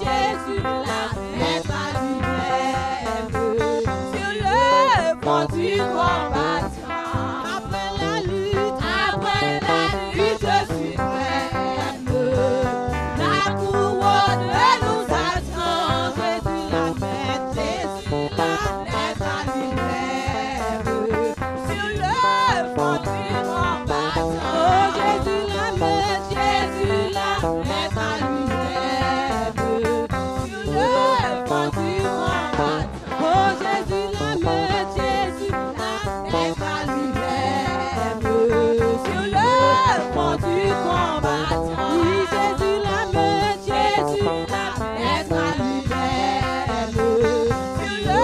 Jésus la mettre à lui-même sur le front du combattant. Après la lutte suprême, la couronne nous attend. Jésus la mettre à lui-même sur le front du combattant. Oh, Jésus la mettre à lui-même sur le front du combattant. Oh, Jésus la mettre à lui-même sur le front du combattant. Oui, Jésus la mettre à lui-même sur le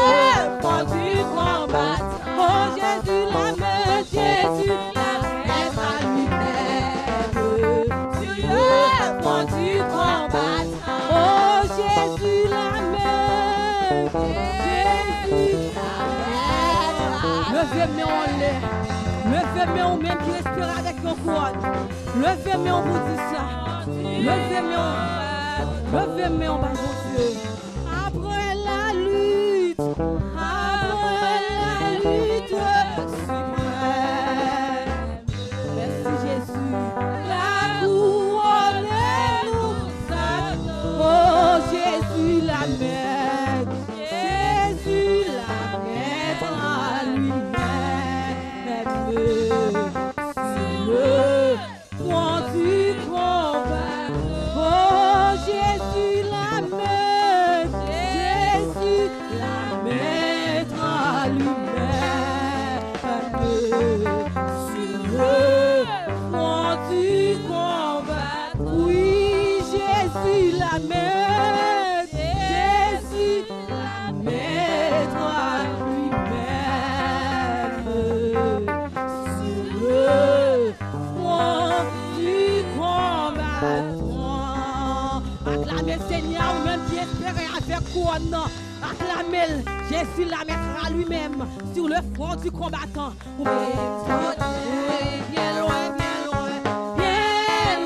front du combattant. Oh, Jésus la mettre à lui-même sur le front du combattant. Oh, Jésus la mettre. Levez-moi en l'air. Levez-moi en même qui respire avec nos couronnes. Levez-moi en vous dit ça. Levez-moi en bas, mon Dieu. Après la lutte suprême. Merci Jésus. La couronne nous attend. Oh, Jésus la mettre. Jésus la mettre à lui-même sur le front du combat. Oh, Jésus la mettre à lui-même sur le front du combat. Oui, Jésus la mettre à lui-même sur le front du combattant. Acclamez Seigneur, ou même qui espérait avec couronne. Acclamez Jésus la mettra à lui-même sur le front du combattant. Bien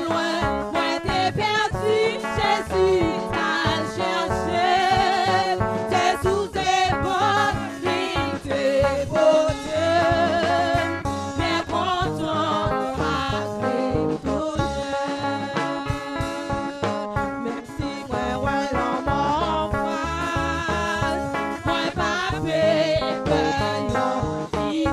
loin, moi t'es perdu, Jésus t'a cherché. C'est sous tes bords, il te beauté. Mais content avec ton même si moi l'homme en face, moi pas peur, il va.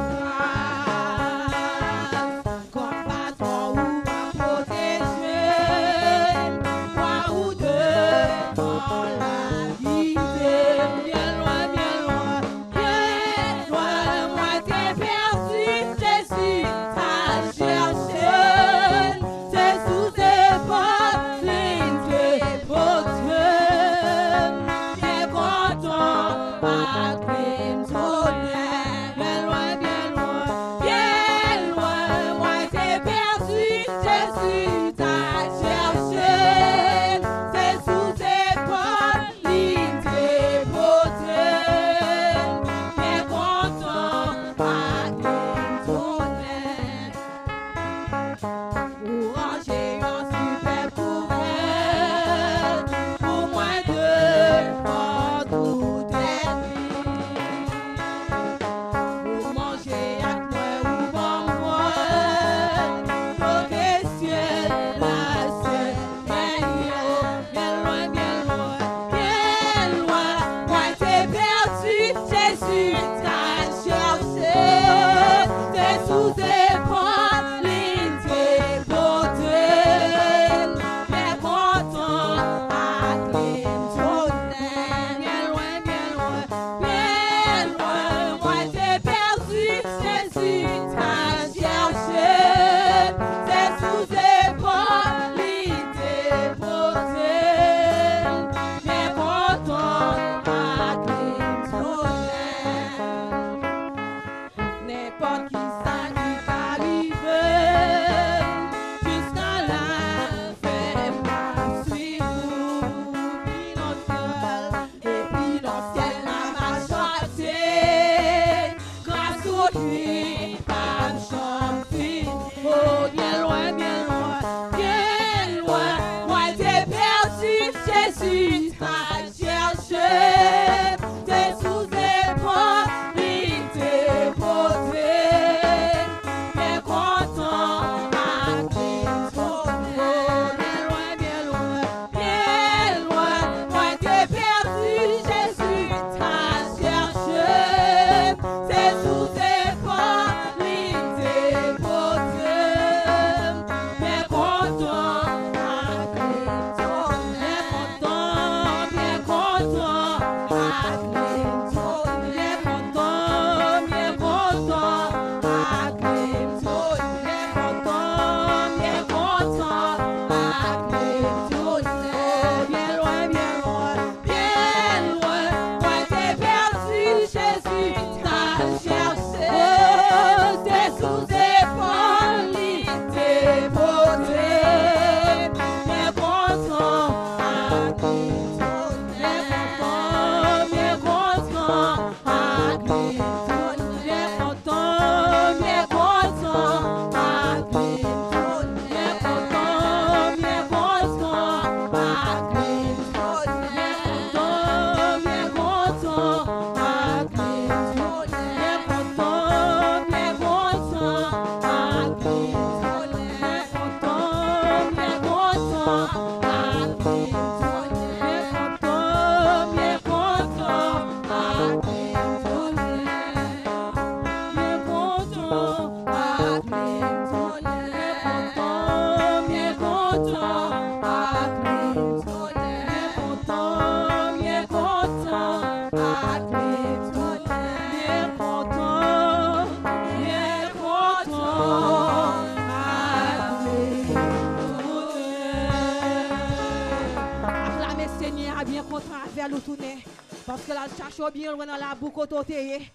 a bien content avec nous tourner. Parce que là, cherche bien loin dans la boue, côté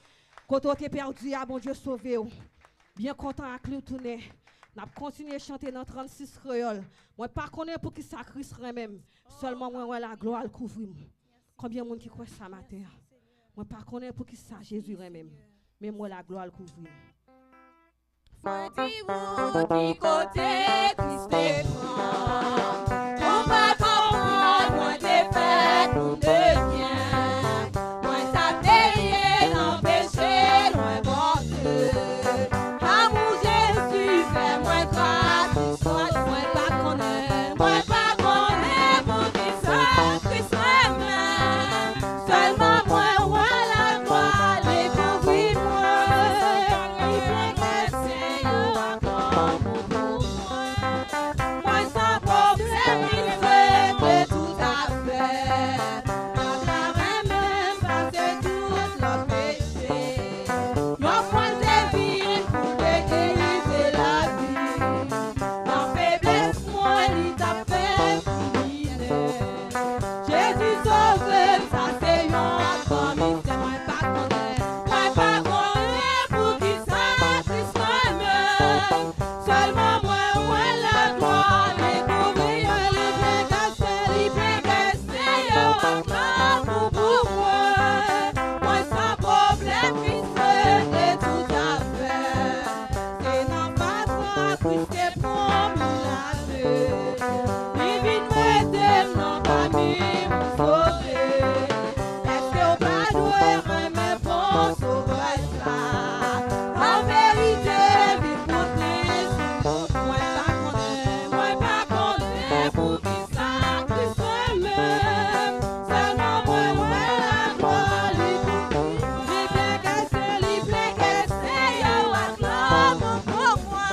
perdu, ah bon Dieu sauvé. Bien content avec nous tourner. N'a continué à chanter dans 36 créoles. Moi pas connais pour qui ça Christ même. Seulement moi la gloire couvre. Combien de monde qui croit ça matin? Moi pas connais pour qui ça Jésus même. Mais moi la gloire couvre. Moi dis-vous qui côté Christ est grand. On va comprendre moi des fêtes pour de bien. Moi ça payé dans péché loin bon Dieu. Amour Jésus fait moi grâce, soit moi pas connaître. Moi pas connaître pour qui ça Christ même. Seulement moi ouais la gloire découvrir moi. Moi sans problème, il fait tout à fait. J'aimerais même passer tout le péché. Mon point de vie pour délivrer la vie. En faiblesse, moi, il t'a fait finir. Jésus sauve, ça c'est un comme il moi pas connaître. Moi pas connaître pour qui ça Christ même. Seulement moi, la gloire, découvrir les pleins cassés, pour moi. Moi sans problème, Christ est tout à fait. C'est non pas toi, Christ est pour la paix. Divine m'aide, non pas me sauver. Est-ce que pas doué, mais bon sauveur ça? En vérité, vite pour Christ. Moi pas connaître pour qui ça Christ même. Seulement moi la gloire lui plaît cassé, yo acclame pour moi.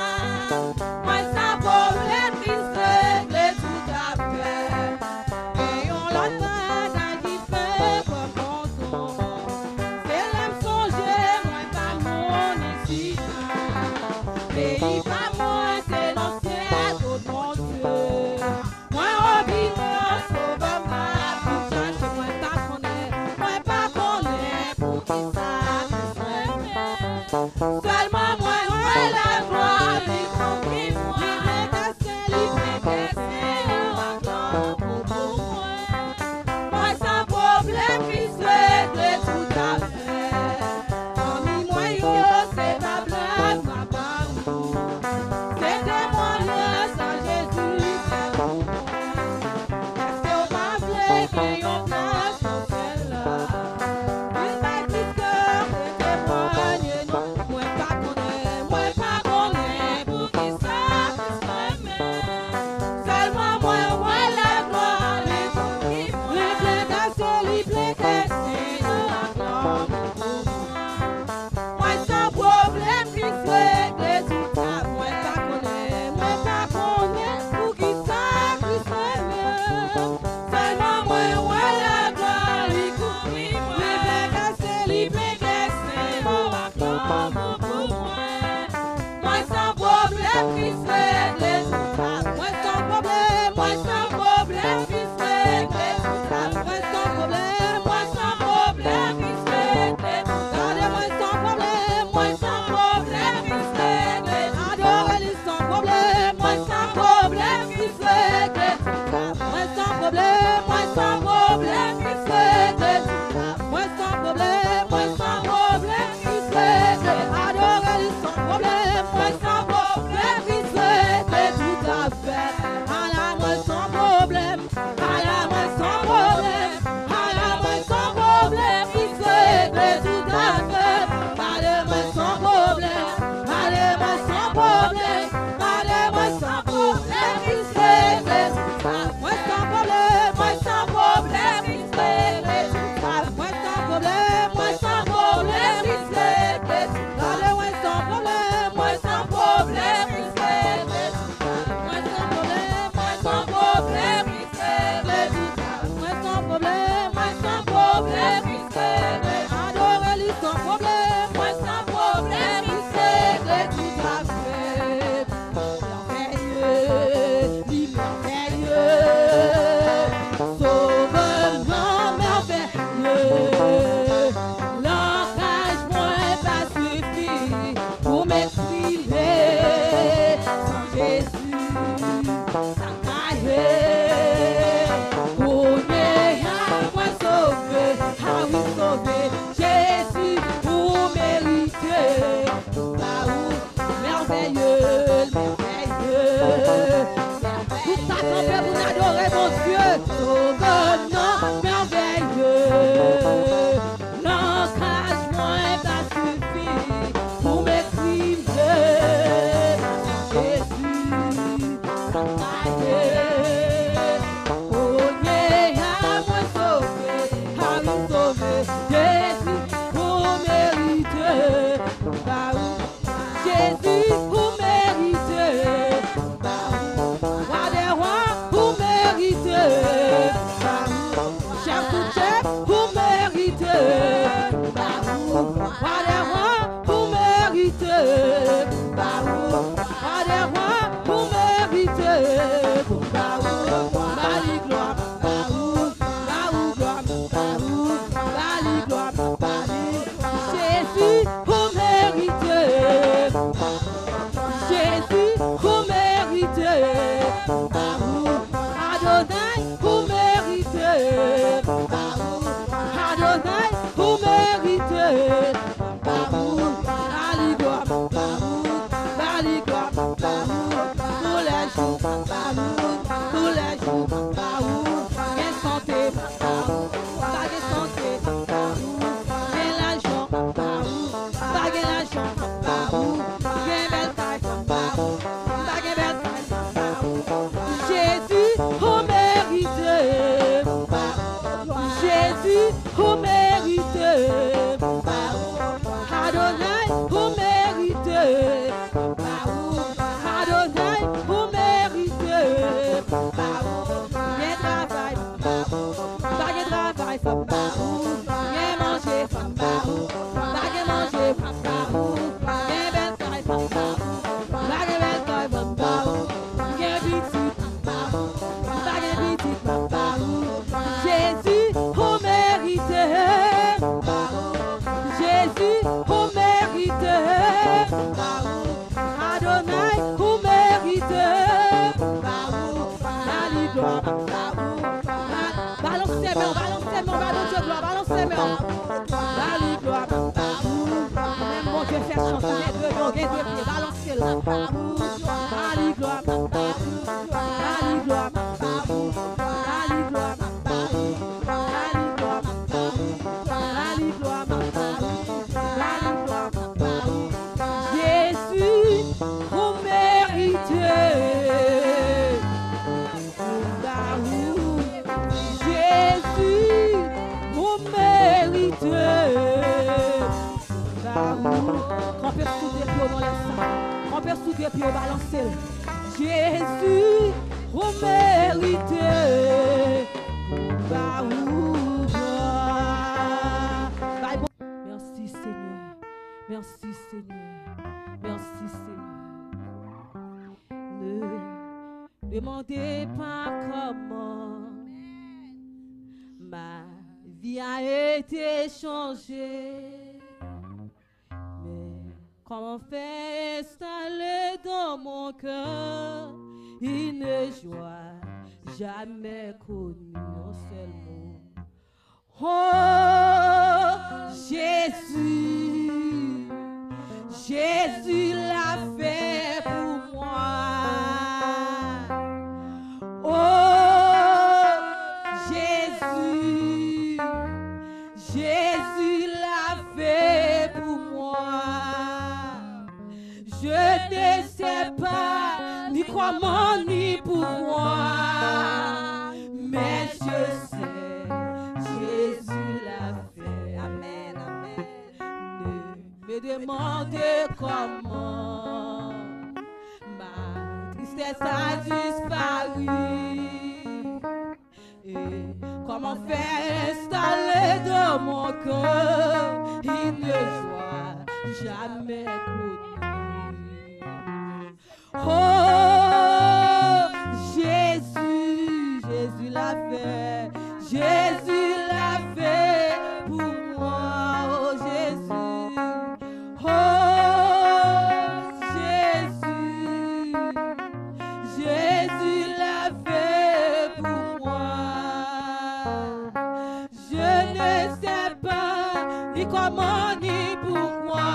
Moi sans problème Christ règle tout à fait. Et on l'entend qui fait comme bon son. C'est l'âme songer, moi pas mon ici. Pays pas moi, c'est l'ancien de mon Dieu. Moi, opinion, sauve ma vie, cherche, moi pas connaître, pour qui ça seulement moi, la gloire, les compris, moi, les cassés, encore pour moi. Moi, sans problème, Christ règle tout à fait. Parmi moi, c'est ta blague, ma parole. C'est témoignage à Jésus, c'est pour moi. Est-ce que ma plaie qui en place dans celle-là? Une bâtisse cœur de témoigne, non, moi pas connaître, pour qui ça Christ même. Seulement moi, la gloire, les compris, les pleins cassés, acclame pour moi. Moi sans problème, Christ règle tout à fait. Moi pas connaître, pour qui ça Christ même. Seulement moi, vous méritez. Adonai, vous méritez. Adonai, vous méritez. Bien travail, bien travail, bien manger, bien manger, bien belle taille, bien belle taille, bien petit, Jésus, vous méritez. Jésus, vous méritez. Adonai, vous méritez. Balance tes mains, balance tes mains, balance tes mains, balance tes mains. Même bon Dieu fait chanter les deux pieds, balancez-le. Allez, gloire. Allez, gloire. Allez, gloire. Allez, gloire. Jésus, vous méritez. Jésus, vous méritez. Trempez sous des pieds dans les sacs. Trempez sous des pieds, balancez. Jésus, vous méritez. Merci Seigneur. Merci Seigneur. Merci Seigneur. Ne demandez pas comment ma vie a été changée. Mais comment faire installer dans mon cœur une joie jamais connue en seul mot. Oh Jésus, Jésus l'a fait pour moi. Oh Jésus, Jésus l'a fait pour moi. Je ne sais pas ni comment ni pourquoi, mais je sais, Jésus l'a fait. Amen, amen. Ne me demandez comment ma tristesse a disparu et comment faire installer dans mon cœur une joie jamais connue. Oh Jésus, Jésus l'a fait, Jésus l'a fait pour moi. Oh Jésus, Jésus l'a fait pour moi. Je ne sais pas ni comment ni pourquoi,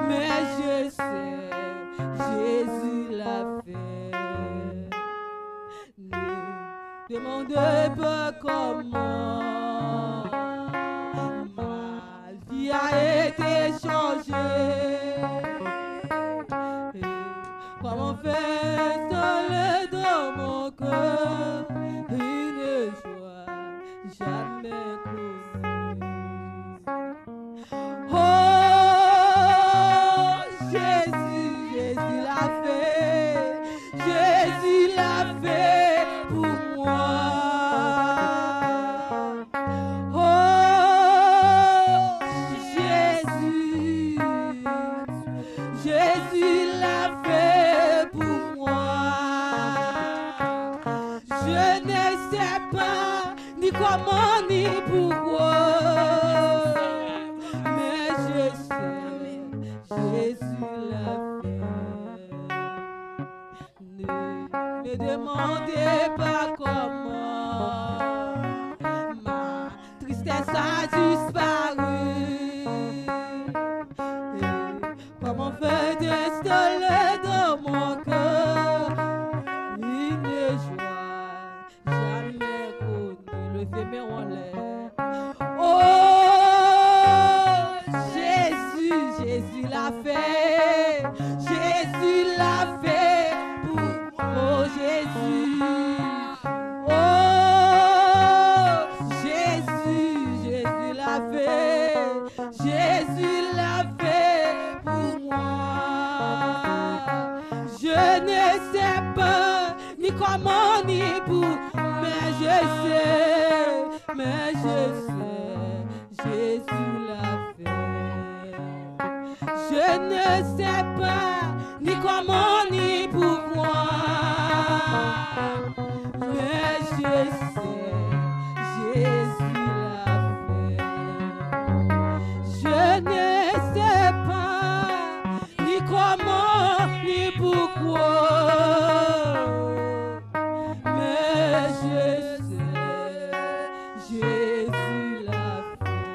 mais je sais, Jésus l'a fait. Ne demandez pas comment ma vie a été changée. Et comment faire installer dans mon cœur une joie jamais connue. Oh Jésus, Jésus l'a fait. Jésus l'a fait pour moi. Oh Jésus, Jésus l'a fait pour moi. Je ne sais pas ni comment ni pourquoi, mais je sais, Jésus l'a fait. Ne me demandez pas comment ma tristesse a disparu et comment faire installer dans mon cœur une joie jamais connue. Levez mes en l'air. Oh Jésus, Jésus l'a fait. Jésus l'a fait pour oh Jésus. Oh mais je sais, Jésus l'a fait. Je ne sais pas ni comment ni pourquoi, mais je sais, Jésus l'a fait. Je ne sais pas ni comment ni pourquoi, mais je sais, Jésus l'a fait.